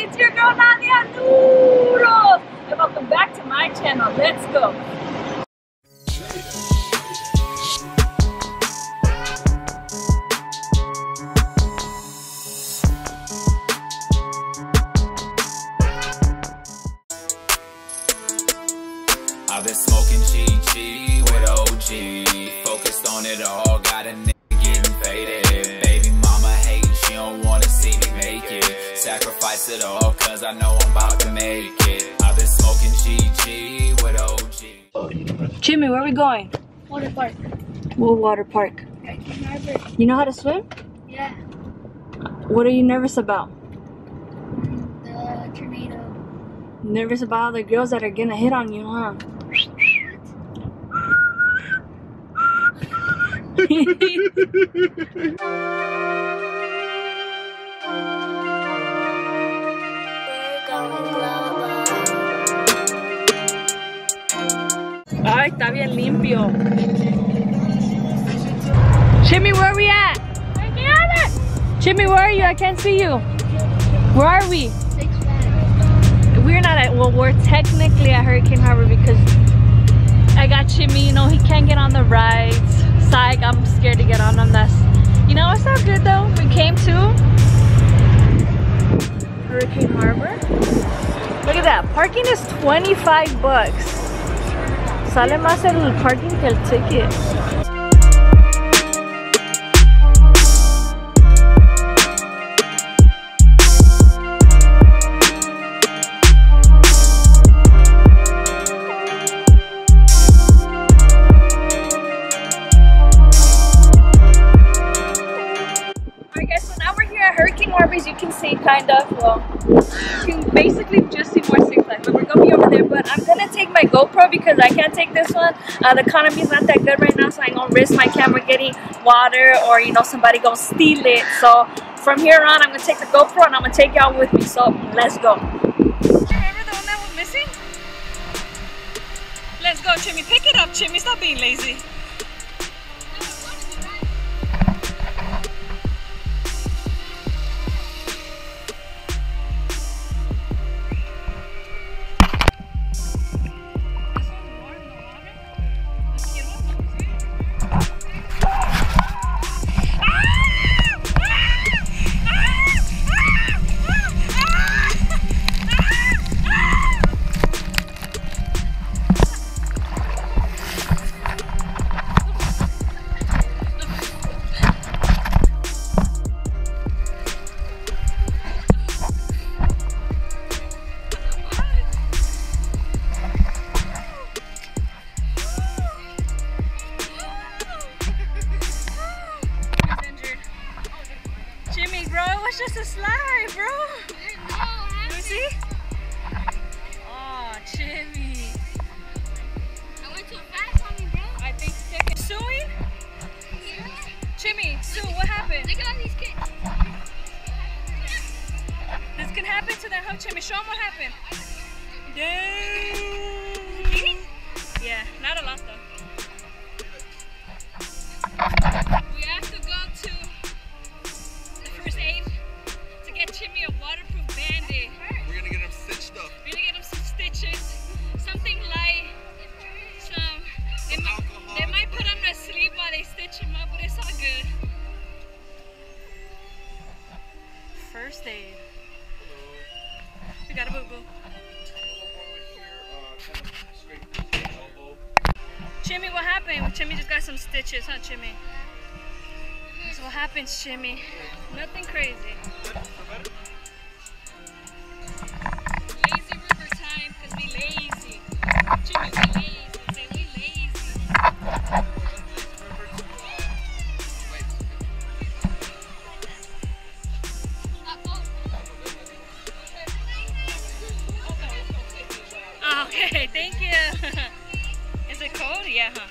it's your girl Nadia Noodles, and welcome back to my channel. Let's go. I've been smoking GG with OG, focused on it all, got a nigga getting faded. Baby mama hating, she don't wanna see me make it. Sacrifice it all, cause I know I'm about to make it. I've been smoking GG with OG. Jimmy, where are we going? Water park. What water park? You know how to swim? Yeah. What are you nervous about? The tornado. Nervous about all the girls that are gonna hit on you, huh? Ay, está bien limpio. Jimmy, where are we at? Jimmy, where are you? I can't see you. Where are we? We're not at, well, we're technically at Hurricane Harbor because I got Jimmy, you know, he can't get on the rides. Psych, I'm scared to get on them. That's, you know, it's all good though. We came to Hurricane Harbor. Look at that. Parking is 25 bucks. Sale más el parking que el ticket. As you can see, kind of, well, you can basically just see more Six Flags, but we're gonna be over there. But I'm gonna take my GoPro because I can't take this one. The economy is not that good right now, so I ain't gonna risk my camera getting water or, you know, somebody gonna steal it. So from here on, I'm gonna take the GoPro and I'm gonna take y'all with me. So let's go. Remember the one that was missing? Let's go, Chimmy. Pick it up, Chimmy. Stop being lazy. It's just a slide, bro. You see? Oh, Jimmy. I went too fast on me, bro. I think they're suing? Jimmy, Sue, what happened? Look at all these kids. This can happen to them, huh, Jimmy? Show them what happened. Dang. Yeah, not a lot though. We have to go to the first aid to get Jimmy a waterproof band-aid. We're gonna get him stitched up. We're gonna get him some stitches, something light, they might put him to sleep while they stitch him up, but it's all good. First aid. We got a boo-boo. Jimmy, what happened? Jimmy just got some stitches, huh, Jimmy? That's what happens, Jimmy. Nothing crazy. Lazy river time, because we lazy. Jimmy, we lazy. Say we lazy. Okay, thank you. Is it cold? Yeah, huh?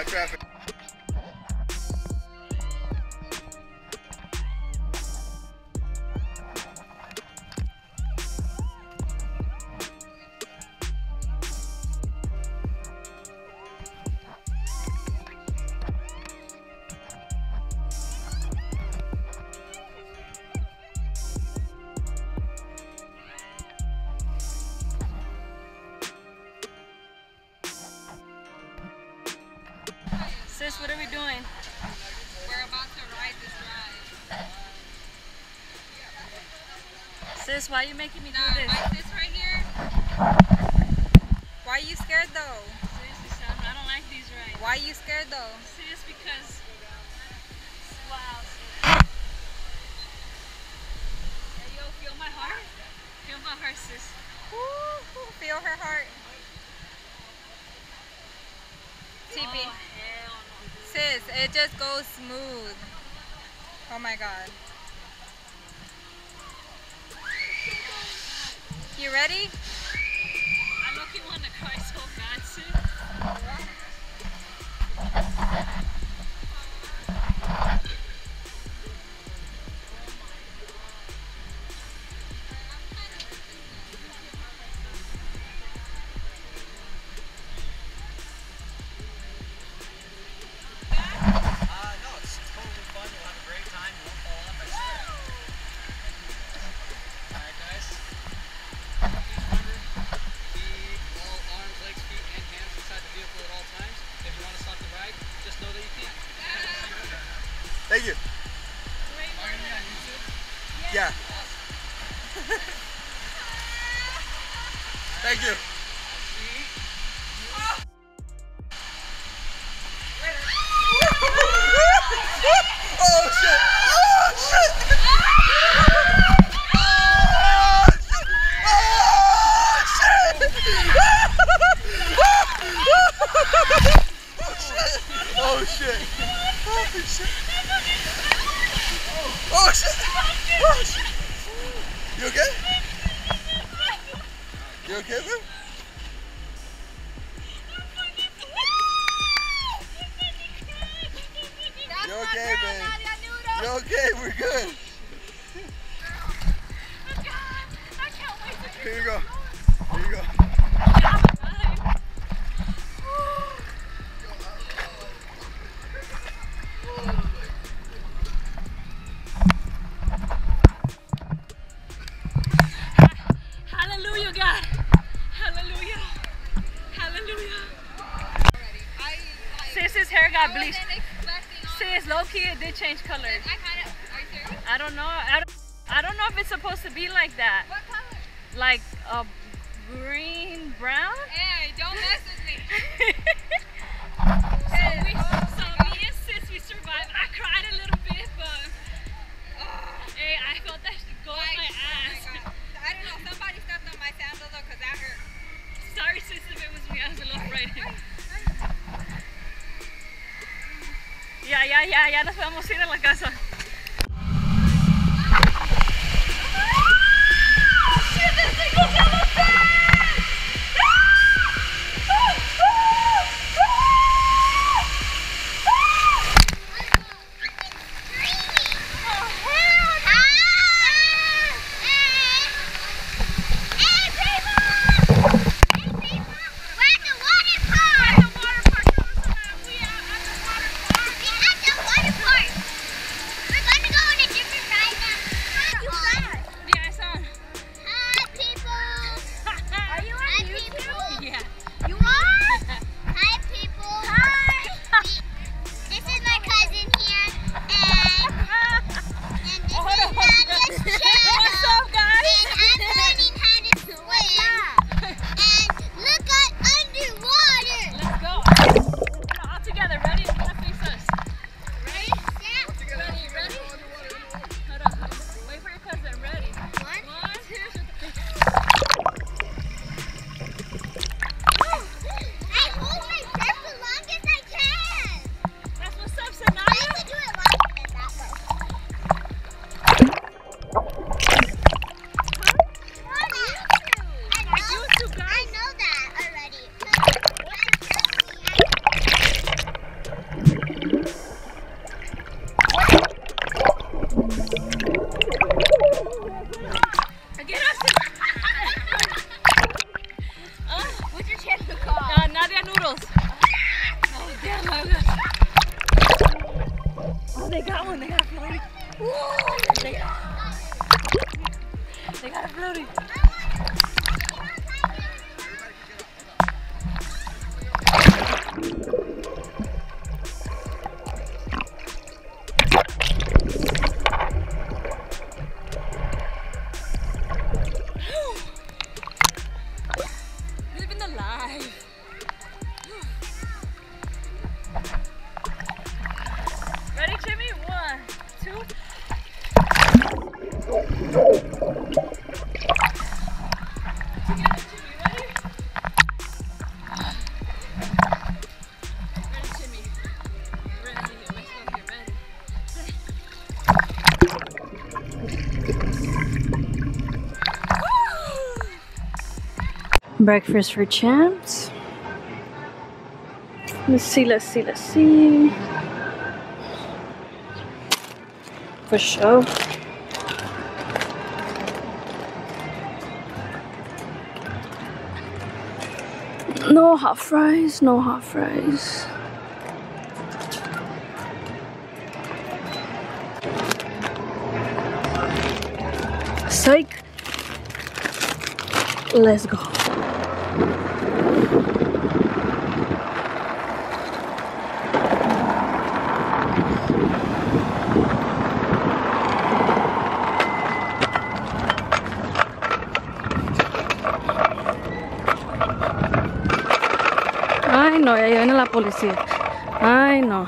traffic. Sis, what are we doing? We're about to ride this ride. Sis, why are you making me do Now, this? like this right here. Why are you scared though? Seriously, Sam, I don't like these rides. Why are you scared though? Sis, because... Wow, sis. Hey, yo, feel my heart? Feel my heart, sis. Woo, feel her heart. TP. Oh, hell no, dude. Sis, it just goes smooth. Oh my god. You ready? I low-key want to cry so bad, sis. No, it's totally fun. You'll have a great time. You won't fall off, I swear. Alright, guys. Please remember, keep all arms, legs, feet, and hands inside the vehicle at all times. If you want to stop the ride, just know that you can. Thank you. Wait, Are you on YouTube? Yeah. Thank you. Oh shit! Oh shit! Oh shit! Oh shit! Oh shit! Oh shit! You okay? You okay, man? You okay, man? You okay? We're good. Here you go. Here you go. Hallelujah, God. Hallelujah. Hallelujah. Sis's hair got bleached. Sis, low-key, it did change colors. Are you serious? I don't know. I don't know if it's supposed to be like that. What color? Like a green, brown? Hey, don't mess with me. So me and Sis, we survived. I cried a little bit, but hey, I felt that shit go up my ass. Oh my God. I don't know, somebody stepped on my sandal though, because that hurt. Sorry, Sis, if it was me. I was a little frightened. Ya nos podemos ir a la casa. Breakfast for champs. Let's see. For sure. No hot fries, no hot fries. Psych. Let's go. Ay no, ya viene la policía. Ay no.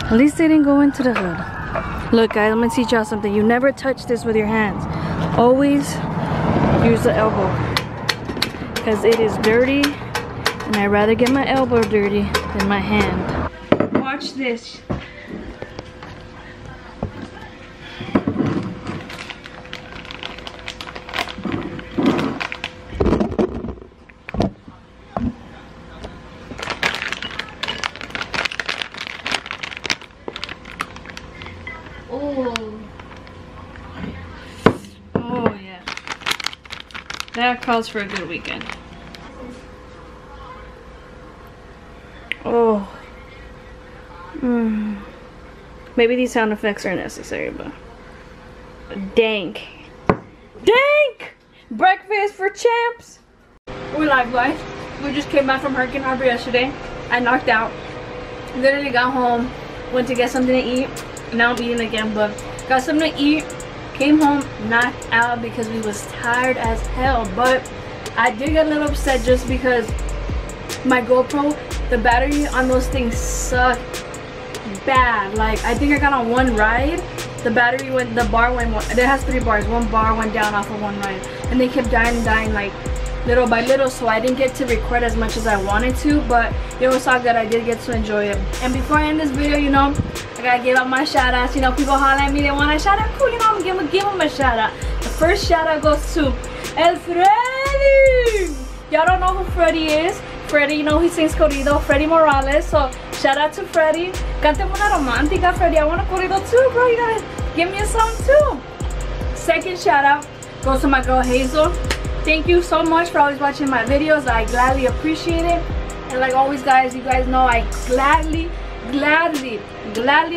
At least they didn't go into the hood. Look guys, I'm gonna teach y'all something. You never touch this with your hands. Always use the elbow. Because it is dirty. And I'd rather get my elbow dirty than my hand. Watch this. Oh yeah, that calls for a good weekend. Oh, maybe these sound effects are necessary, but dank. Breakfast for champs. We're live, guys. We just came back from Hurricane Harbor yesterday. I knocked out. Literally got home, went to get something to eat. Now I'm eating again, but got something to eat. Came home, knocked out because we was tired as hell. But I did get a little upset just because my GoPro, the battery on those things suck bad. Like I think I got on one ride, the battery went, the bar went, it has 3 bars, 1 bar went down off of one ride, and they kept dying like little by little, so I didn't get to record as much as I wanted to, but it was all good. I did get to enjoy it. And before I end this video, you know, I gotta give out my shout outs. You know, people holler at me, they want a shout out, cool, you know, I'm gonna give them a shout out. The first shout out goes to El Freddy. Y'all don't know who Freddy is. Freddy, you know, he sings corrido, Freddy Morales. So shout out to Freddy. Cante una romántica, Freddy. I want a corrido too, bro. You gotta give me a song too. Second shout out goes to my girl Hazel. Thank you so much for always watching my videos. I gladly appreciate it. And like always, guys, you guys know I gladly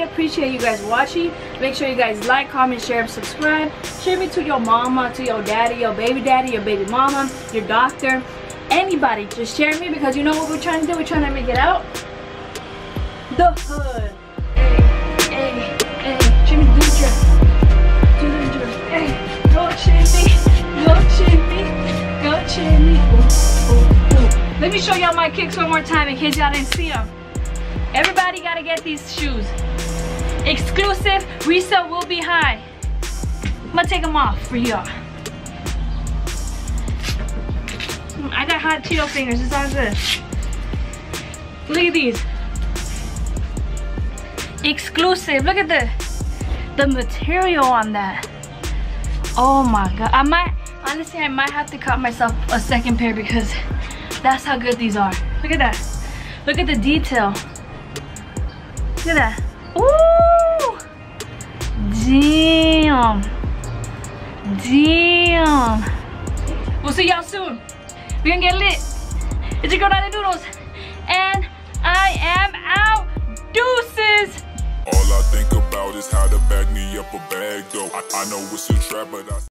appreciate you guys watching. Make sure you guys like, comment, share, and subscribe. Share me to your mama, to your daddy, your baby mama, your doctor, anybody. Just share me, because you know what we're trying to do. We're trying to make it out the hood. Hey, Jimmy Doocher. Hey, go chimney. Ooh. Let me show y'all my kicks one more time in case y'all didn't see them. Everybody gotta get these shoes. Exclusive, resale will be high. I'm gonna take them off for y'all. I got hot Cheeto fingers, it's all good. Look at these. Exclusive, look at the material on that. Oh my god, I might have to cut myself a second pair because that's how good these are. Look at that. Look at the detail. Look at that. Ooh! Damn. We'll see y'all soon. We're gonna get lit. It's your girl Nada Doodles. And I am out. Deuces. All I think about is how to bag me up a bag though. I know it's a trap, but I